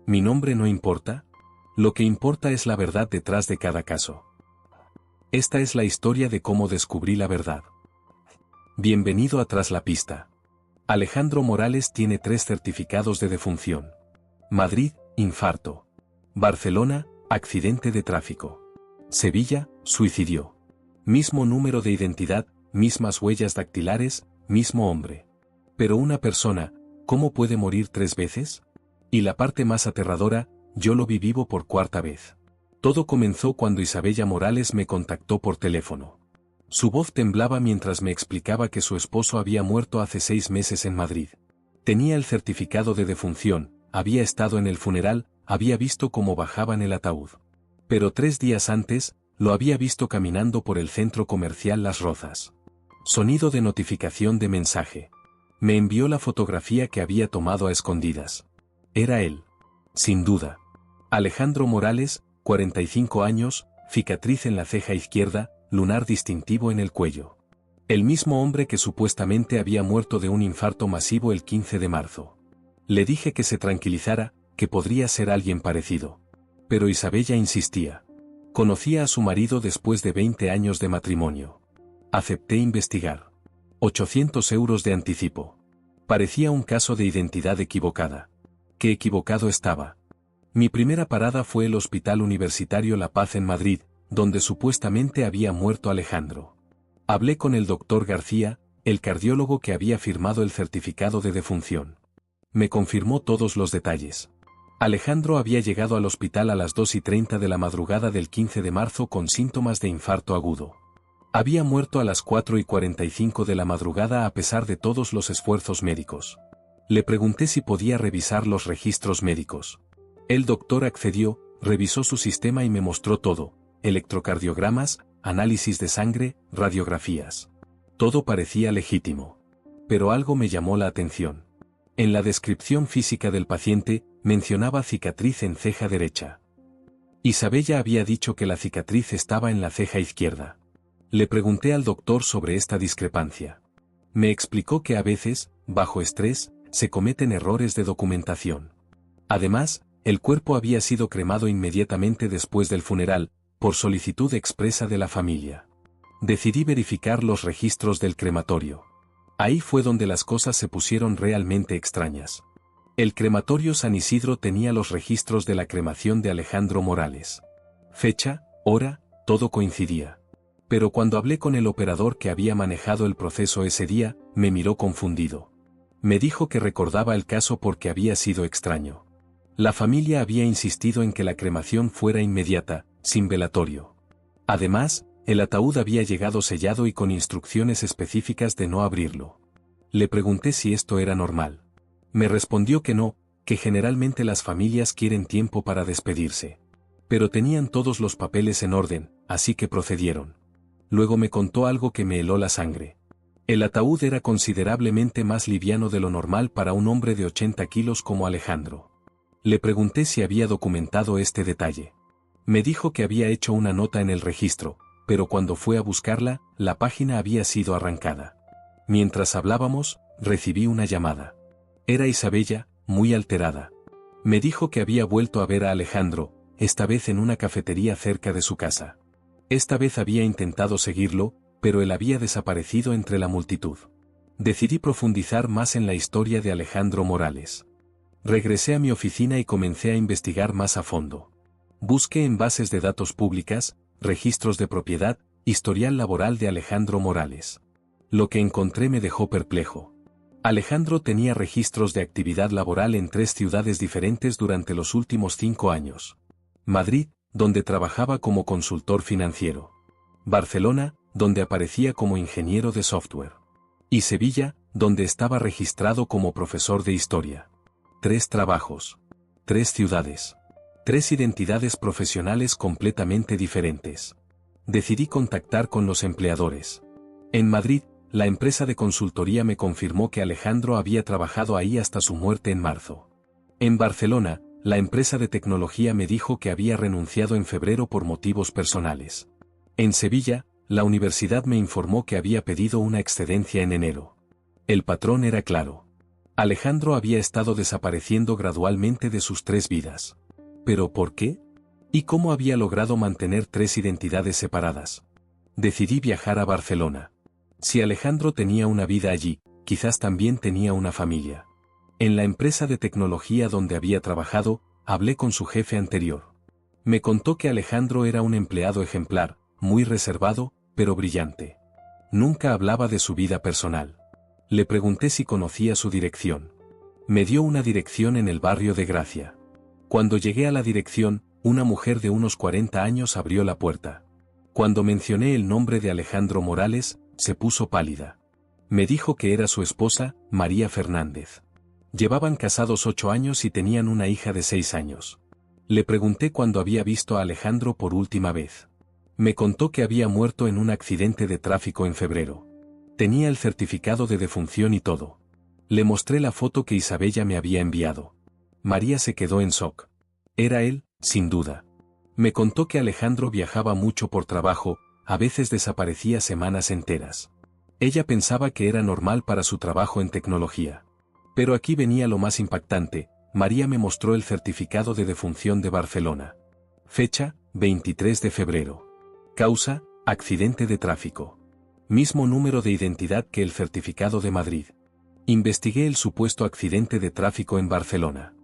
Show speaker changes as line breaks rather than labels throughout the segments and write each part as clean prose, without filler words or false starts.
¿Mi nombre no importa? Lo que importa es la verdad detrás de cada caso. Esta es la historia de cómo descubrí la verdad. Bienvenido a Tras la Pista. Alejandro Morales tiene 3 certificados de defunción. Madrid, infarto. Barcelona, accidente de tráfico. Sevilla, suicidio. Mismo número de identidad, mismas huellas dactilares, mismo hombre. Pero una persona, ¿cómo puede morir 3 veces? Y la parte más aterradora, yo lo vi vivo por 4ª vez. Todo comenzó cuando Isabella Morales me contactó por teléfono. Su voz temblaba mientras me explicaba que su esposo había muerto hace 6 meses en Madrid. Tenía el certificado de defunción, había estado en el funeral, había visto cómo bajaban el ataúd. Pero 3 días antes, lo había visto caminando por el centro comercial Las Rozas. Sonido de notificación de mensaje. Me envió la fotografía que había tomado a escondidas. Era él. Sin duda. Alejandro Morales, 45 años, cicatriz en la ceja izquierda, lunar distintivo en el cuello. El mismo hombre que supuestamente había muerto de un infarto masivo el 15 de marzo. Le dije que se tranquilizara, que podría ser alguien parecido. Pero Isabella insistía. Conocía a su marido después de 20 años de matrimonio. Acepté investigar. 800 euros de anticipo. Parecía un caso de identidad equivocada. Qué equivocado estaba. Mi primera parada fue el Hospital Universitario La Paz en Madrid, donde supuestamente había muerto Alejandro. Hablé con el doctor García, el cardiólogo que había firmado el certificado de defunción. Me confirmó todos los detalles. Alejandro había llegado al hospital a las 2:30 de la madrugada del 15 de marzo con síntomas de infarto agudo. Había muerto a las 4:45 de la madrugada a pesar de todos los esfuerzos médicos. Le pregunté si podía revisar los registros médicos. El doctor accedió, revisó su sistema y me mostró todo: electrocardiogramas, análisis de sangre, radiografías. Todo parecía legítimo. Pero algo me llamó la atención. En la descripción física del paciente, mencionaba cicatriz en ceja derecha. Isabella había dicho que la cicatriz estaba en la ceja izquierda. Le pregunté al doctor sobre esta discrepancia. Me explicó que a veces, bajo estrés, se cometen errores de documentación. Además, el cuerpo había sido cremado inmediatamente después del funeral, por solicitud expresa de la familia. Decidí verificar los registros del crematorio. Ahí fue donde las cosas se pusieron realmente extrañas. El crematorio San Isidro tenía los registros de la cremación de Alejandro Morales. Fecha, hora, todo coincidía. Pero cuando hablé con el operador que había manejado el proceso ese día, me miró confundido. Me dijo que recordaba el caso porque había sido extraño. La familia había insistido en que la cremación fuera inmediata, sin velatorio. Además, el ataúd había llegado sellado y con instrucciones específicas de no abrirlo. Le pregunté si esto era normal. Me respondió que no, que generalmente las familias quieren tiempo para despedirse. Pero tenían todos los papeles en orden, así que procedieron. Luego me contó algo que me heló la sangre. El ataúd era considerablemente más liviano de lo normal para un hombre de 80 kilos como Alejandro. Le pregunté si había documentado este detalle. Me dijo que había hecho una nota en el registro, pero cuando fue a buscarla, la página había sido arrancada. Mientras hablábamos, recibí una llamada. Era Isabella, muy alterada. Me dijo que había vuelto a ver a Alejandro, esta vez en una cafetería cerca de su casa. Esta vez había intentado seguirlo, pero él había desaparecido entre la multitud. Decidí profundizar más en la historia de Alejandro Morales. Regresé a mi oficina y comencé a investigar más a fondo. Busqué en bases de datos públicas, registros de propiedad, historial laboral de Alejandro Morales. Lo que encontré me dejó perplejo. Alejandro tenía registros de actividad laboral en 3 ciudades diferentes durante los últimos 5 años. Madrid, donde trabajaba como consultor financiero. Barcelona, donde aparecía como ingeniero de software. Y Sevilla, donde estaba registrado como profesor de historia. 3 trabajos. 3 ciudades. 3 identidades profesionales completamente diferentes. Decidí contactar con los empleadores. En Madrid, la empresa de consultoría me confirmó que Alejandro había trabajado ahí hasta su muerte en marzo. En Barcelona, la empresa de tecnología me dijo que había renunciado en febrero por motivos personales. En Sevilla, la universidad me informó que había pedido una excedencia en enero. El patrón era claro. Alejandro había estado desapareciendo gradualmente de sus 3 vidas. ¿Pero por qué? ¿Y cómo había logrado mantener 3 identidades separadas? Decidí viajar a Barcelona. Si Alejandro tenía una vida allí, quizás también tenía una familia. En la empresa de tecnología donde había trabajado, hablé con su jefe anterior. Me contó que Alejandro era un empleado ejemplar, muy reservado, pero brillante. Nunca hablaba de su vida personal. Le pregunté si conocía su dirección. Me dio una dirección en el barrio de Gracia. Cuando llegué a la dirección, una mujer de unos 40 años abrió la puerta. Cuando mencioné el nombre de Alejandro Morales, se puso pálida. Me dijo que era su esposa, María Fernández. Llevaban casados 8 años y tenían una hija de 6 años. Le pregunté cuándo había visto a Alejandro por última vez. Me contó que había muerto en un accidente de tráfico en febrero. Tenía el certificado de defunción y todo. Le mostré la foto que Isabella me había enviado. María se quedó en shock. Era él, sin duda. Me contó que Alejandro viajaba mucho por trabajo, a veces desaparecía semanas enteras. Ella pensaba que era normal para su trabajo en tecnología. Pero aquí venía lo más impactante. María me mostró el certificado de defunción de Barcelona. Fecha, 23 de febrero. Causa, accidente de tráfico. Mismo número de identidad que el certificado de Madrid. Investigué el supuesto accidente de tráfico en Barcelona.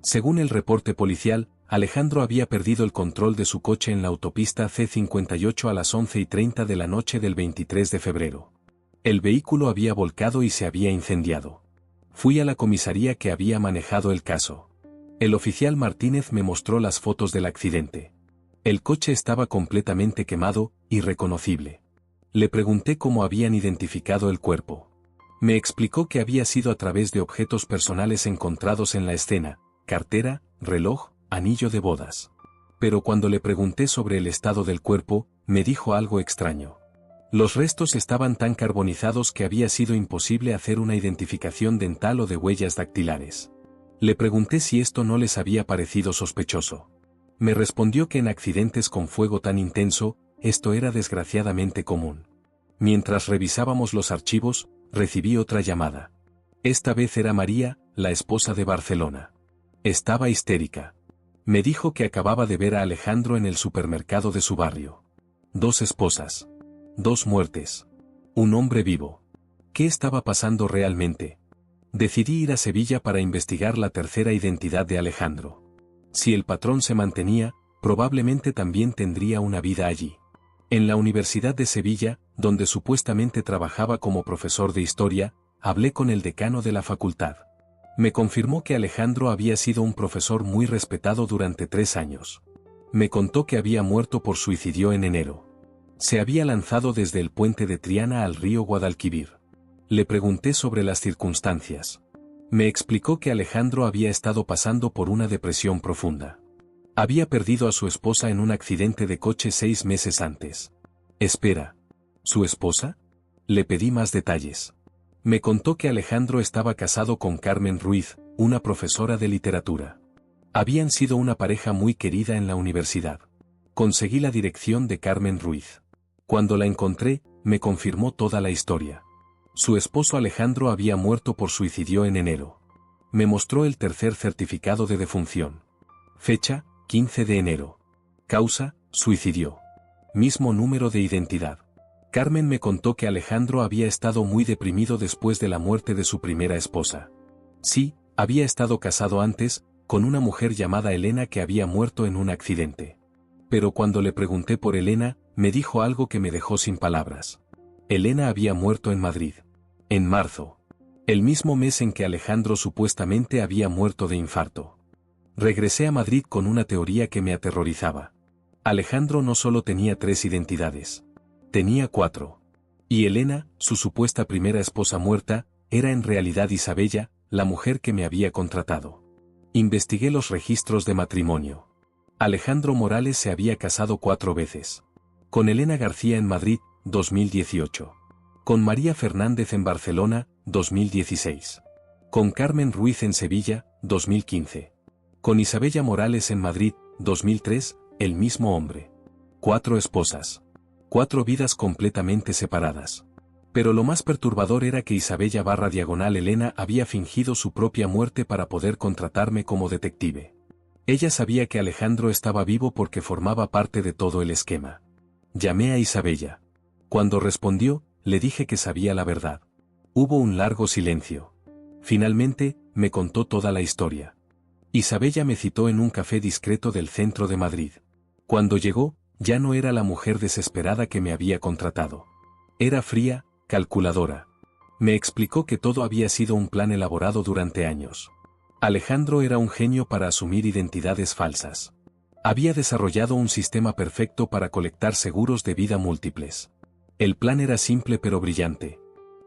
Según el reporte policial, Alejandro había perdido el control de su coche en la autopista C58 a las 11:30 de la noche del 23 de febrero. El vehículo había volcado y se había incendiado. Fui a la comisaría que había manejado el caso. El oficial Martínez me mostró las fotos del accidente. El coche estaba completamente quemado, irreconocible. Le pregunté cómo habían identificado el cuerpo. Me explicó que había sido a través de objetos personales encontrados en la escena: cartera, reloj, anillo de bodas. Pero cuando le pregunté sobre el estado del cuerpo, me dijo algo extraño. Los restos estaban tan carbonizados que había sido imposible hacer una identificación dental o de huellas dactilares. Le pregunté si esto no les había parecido sospechoso. Me respondió que en accidentes con fuego tan intenso, esto era desgraciadamente común. Mientras revisábamos los archivos, recibí otra llamada. Esta vez era María, la esposa de Barcelona. Estaba histérica. Me dijo que acababa de ver a Alejandro en el supermercado de su barrio. 2 esposas. 2 muertes. Un hombre vivo. ¿Qué estaba pasando realmente? Decidí ir a Sevilla para investigar la tercera identidad de Alejandro. Si el patrón se mantenía, probablemente también tendría una vida allí. En la Universidad de Sevilla, donde supuestamente trabajaba como profesor de historia, hablé con el decano de la facultad. Me confirmó que Alejandro había sido un profesor muy respetado durante 3 años. Me contó que había muerto por suicidio en enero. Se había lanzado desde el puente de Triana al río Guadalquivir. Le pregunté sobre las circunstancias. Me explicó que Alejandro había estado pasando por una depresión profunda. Había perdido a su esposa en un accidente de coche 6 meses antes. Espera. ¿Su esposa? Le pedí más detalles. Me contó que Alejandro estaba casado con Carmen Ruiz, una profesora de literatura. Habían sido una pareja muy querida en la universidad. Conseguí la dirección de Carmen Ruiz. Cuando la encontré, me confirmó toda la historia. Su esposo Alejandro había muerto por suicidio en enero. Me mostró el tercer certificado de defunción. Fecha, 15 de enero. Causa, suicidio. Mismo número de identidad. Carmen me contó que Alejandro había estado muy deprimido después de la muerte de su primera esposa. Sí, había estado casado antes, con una mujer llamada Elena que había muerto en un accidente. Pero cuando le pregunté por Elena, me dijo algo que me dejó sin palabras. Elena había muerto en Madrid. En marzo. El mismo mes en que Alejandro supuestamente había muerto de infarto. Regresé a Madrid con una teoría que me aterrorizaba. Alejandro no solo tenía 3 identidades. Tenía 4. Y Elena, su supuesta primera esposa muerta, era en realidad Isabella, la mujer que me había contratado. Investigué los registros de matrimonio. Alejandro Morales se había casado 4 veces. Con Elena García en Madrid, 2018. Con María Fernández en Barcelona, 2016. Con Carmen Ruiz en Sevilla, 2015. Con Isabella Morales en Madrid, 2003, el mismo hombre. 4 esposas. 4 vidas completamente separadas. Pero lo más perturbador era que Isabella/Elena había fingido su propia muerte para poder contratarme como detective. Ella sabía que Alejandro estaba vivo porque formaba parte de todo el esquema. Llamé a Isabella. Cuando respondió, le dije que sabía la verdad. Hubo un largo silencio. Finalmente, me contó toda la historia. Isabella me citó en un café discreto del centro de Madrid. Cuando llegó, ya no era la mujer desesperada que me había contratado. Era fría, calculadora. Me explicó que todo había sido un plan elaborado durante años. Alejandro era un genio para asumir identidades falsas. Había desarrollado un sistema perfecto para colectar seguros de vida múltiples. El plan era simple pero brillante.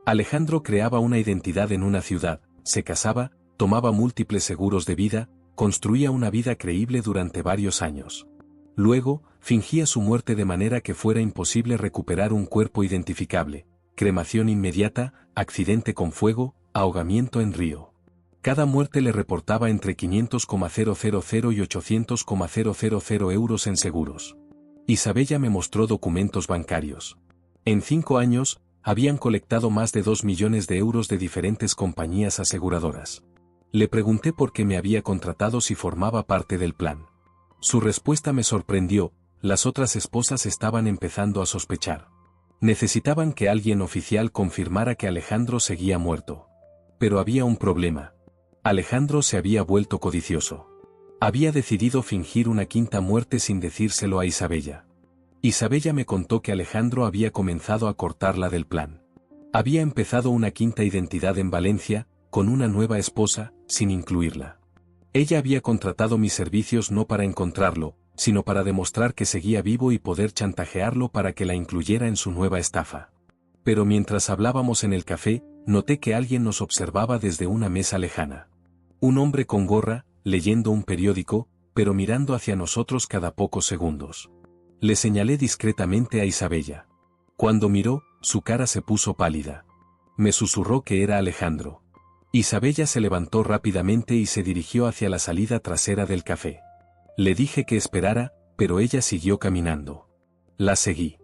Alejandro creaba una identidad en una ciudad, se casaba, tomaba múltiples seguros de vida, construía una vida creíble durante varios años. Luego, fingía su muerte de manera que fuera imposible recuperar un cuerpo identificable, cremación inmediata, accidente con fuego, ahogamiento en río. Cada muerte le reportaba entre 500,000 y 800,000 euros en seguros. Isabella me mostró documentos bancarios. En 5 años, habían colectado más de 2 millones de euros de diferentes compañías aseguradoras. Le pregunté por qué me había contratado si formaba parte del plan. Su respuesta me sorprendió, las otras esposas estaban empezando a sospechar. Necesitaban que alguien oficial confirmara que Alejandro seguía muerto. Pero había un problema. Alejandro se había vuelto codicioso. Había decidido fingir una quinta muerte sin decírselo a Isabella. Isabella me contó que Alejandro había comenzado a cortarla del plan. Había empezado una quinta identidad en Valencia, con una nueva esposa, sin incluirla. Ella había contratado mis servicios no para encontrarlo, sino para demostrar que seguía vivo y poder chantajearlo para que la incluyera en su nueva estafa. Pero mientras hablábamos en el café, noté que alguien nos observaba desde una mesa lejana. Un hombre con gorra, leyendo un periódico, pero mirando hacia nosotros cada pocos segundos. Le señalé discretamente a Isabella. Cuando miró, su cara se puso pálida. Me susurró que era Alejandro. Isabella se levantó rápidamente y se dirigió hacia la salida trasera del café. Le dije que esperara, pero ella siguió caminando. La seguí.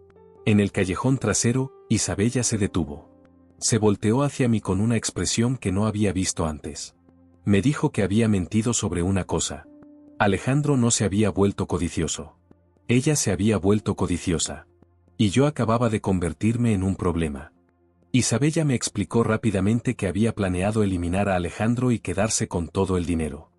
En el callejón trasero, Isabella se detuvo. Se volteó hacia mí con una expresión que no había visto antes. Me dijo que había mentido sobre una cosa. Alejandro no se había vuelto codicioso. Ella se había vuelto codiciosa. Y yo acababa de convertirme en un problema. Isabella me explicó rápidamente que había planeado eliminar a Alejandro y quedarse con todo el dinero.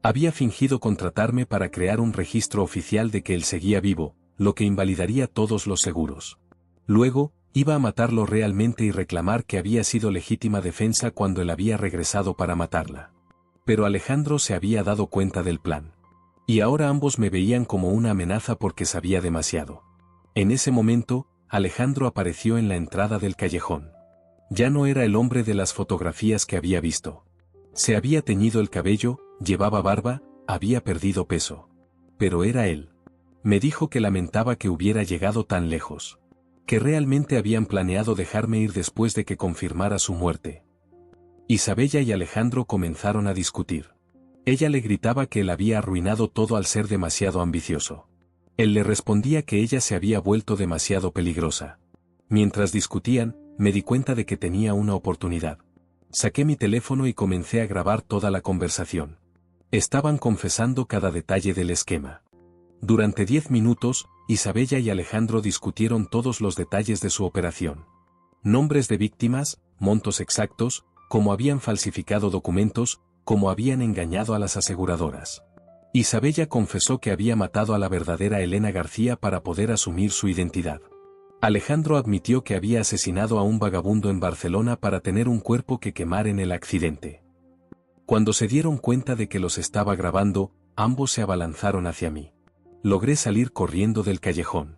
Había fingido contratarme para crear un registro oficial de que él seguía vivo, lo que invalidaría todos los seguros. Luego, iba a matarlo realmente y reclamar que había sido legítima defensa cuando él había regresado para matarla. Pero Alejandro se había dado cuenta del plan. Y ahora ambos me veían como una amenaza porque sabía demasiado. En ese momento, Alejandro apareció en la entrada del callejón. Ya no era el hombre de las fotografías que había visto. Se había teñido el cabello, llevaba barba, había perdido peso. Pero era él. Me dijo que lamentaba que hubiera llegado tan lejos. Que realmente habían planeado dejarme ir después de que confirmara su muerte. Isabella y Alejandro comenzaron a discutir. Ella le gritaba que él había arruinado todo al ser demasiado ambicioso. Él le respondía que ella se había vuelto demasiado peligrosa. Mientras discutían, me di cuenta de que tenía una oportunidad. Saqué mi teléfono y comencé a grabar toda la conversación. Estaban confesando cada detalle del esquema. Durante 10 minutos, Isabella y Alejandro discutieron todos los detalles de su operación. Nombres de víctimas, montos exactos, cómo habían falsificado documentos, cómo habían engañado a las aseguradoras. Isabella confesó que había matado a la verdadera Elena García para poder asumir su identidad. Alejandro admitió que había asesinado a un vagabundo en Barcelona para tener un cuerpo que quemar en el accidente. Cuando se dieron cuenta de que los estaba grabando, ambos se abalanzaron hacia mí. Logré salir corriendo del callejón.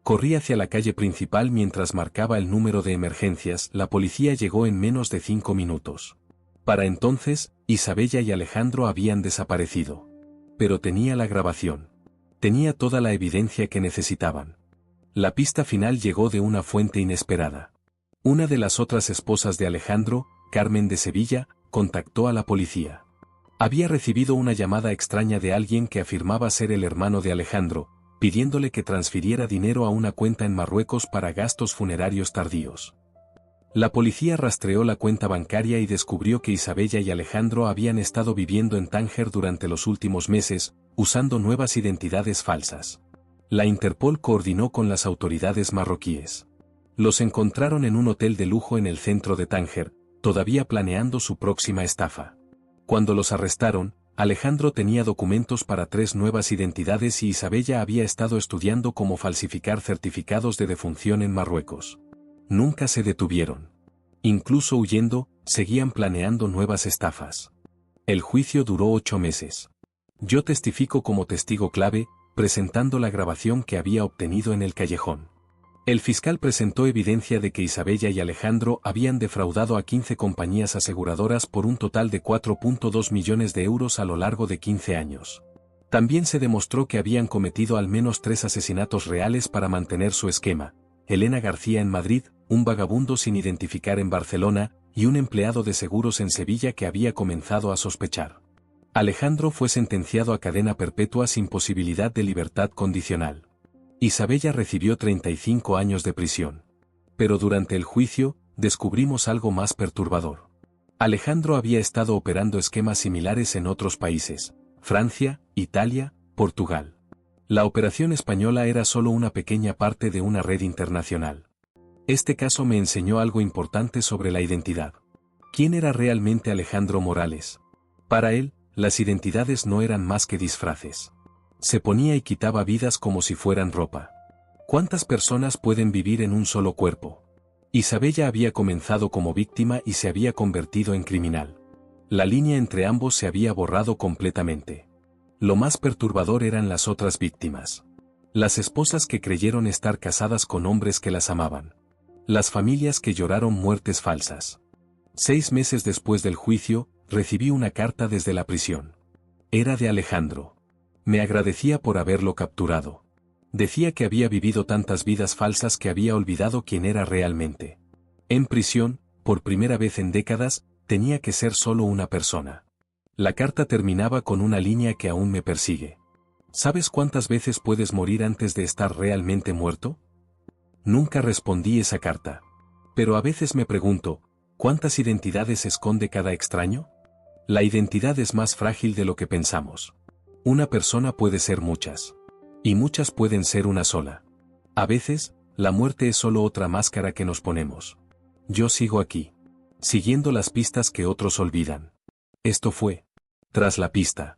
Corrí hacia la calle principal mientras marcaba el número de emergencias. La policía llegó en menos de 5 minutos. Para entonces, Isabella y Alejandro habían desaparecido. Pero tenía la grabación. Tenía toda la evidencia que necesitaban. La pista final llegó de una fuente inesperada. Una de las otras esposas de Alejandro, Carmen de Sevilla, contactó a la policía. Había recibido una llamada extraña de alguien que afirmaba ser el hermano de Alejandro, pidiéndole que transfiriera dinero a una cuenta en Marruecos para gastos funerarios tardíos. La policía rastreó la cuenta bancaria y descubrió que Isabella y Alejandro habían estado viviendo en Tánger durante los últimos meses, usando nuevas identidades falsas. La Interpol coordinó con las autoridades marroquíes. Los encontraron en un hotel de lujo en el centro de Tánger, todavía planeando su próxima estafa. Cuando los arrestaron, Alejandro tenía documentos para 3 nuevas identidades y Isabella había estado estudiando cómo falsificar certificados de defunción en Marruecos. Nunca se detuvieron. Incluso huyendo, seguían planeando nuevas estafas. El juicio duró 8 meses. Yo testifico como testigo clave, presentando la grabación que había obtenido en el callejón. El fiscal presentó evidencia de que Isabella y Alejandro habían defraudado a 15 compañías aseguradoras por un total de 4,2 millones de euros a lo largo de 15 años. También se demostró que habían cometido al menos 3 asesinatos reales para mantener su esquema: Elena García en Madrid, un vagabundo sin identificar en Barcelona, y un empleado de seguros en Sevilla que había comenzado a sospechar. Alejandro fue sentenciado a cadena perpetua sin posibilidad de libertad condicional. Isabella recibió 35 años de prisión. Pero durante el juicio, descubrimos algo más perturbador. Alejandro había estado operando esquemas similares en otros países: Francia, Italia, Portugal. La operación española era solo una pequeña parte de una red internacional. Este caso me enseñó algo importante sobre la identidad. ¿Quién era realmente Alejandro Morales? Para él, las identidades no eran más que disfraces. Se ponía y quitaba vidas como si fueran ropa. ¿Cuántas personas pueden vivir en un solo cuerpo? Isabella había comenzado como víctima y se había convertido en criminal. La línea entre ambos se había borrado completamente. Lo más perturbador eran las otras víctimas. Las esposas que creyeron estar casadas con hombres que las amaban. Las familias que lloraron muertes falsas. 6 meses después del juicio, recibí una carta desde la prisión. Era de Alejandro. Me agradecía por haberlo capturado. Decía que había vivido tantas vidas falsas que había olvidado quién era realmente. En prisión, por primera vez en décadas, tenía que ser solo una persona. La carta terminaba con una línea que aún me persigue. ¿Sabes cuántas veces puedes morir antes de estar realmente muerto? Nunca respondí esa carta. Pero a veces me pregunto, ¿cuántas identidades esconde cada extraño? La identidad es más frágil de lo que pensamos. Una persona puede ser muchas. Y muchas pueden ser una sola. A veces, la muerte es solo otra máscara que nos ponemos. Yo sigo aquí, siguiendo las pistas que otros olvidan. Esto fue Tras la Pista.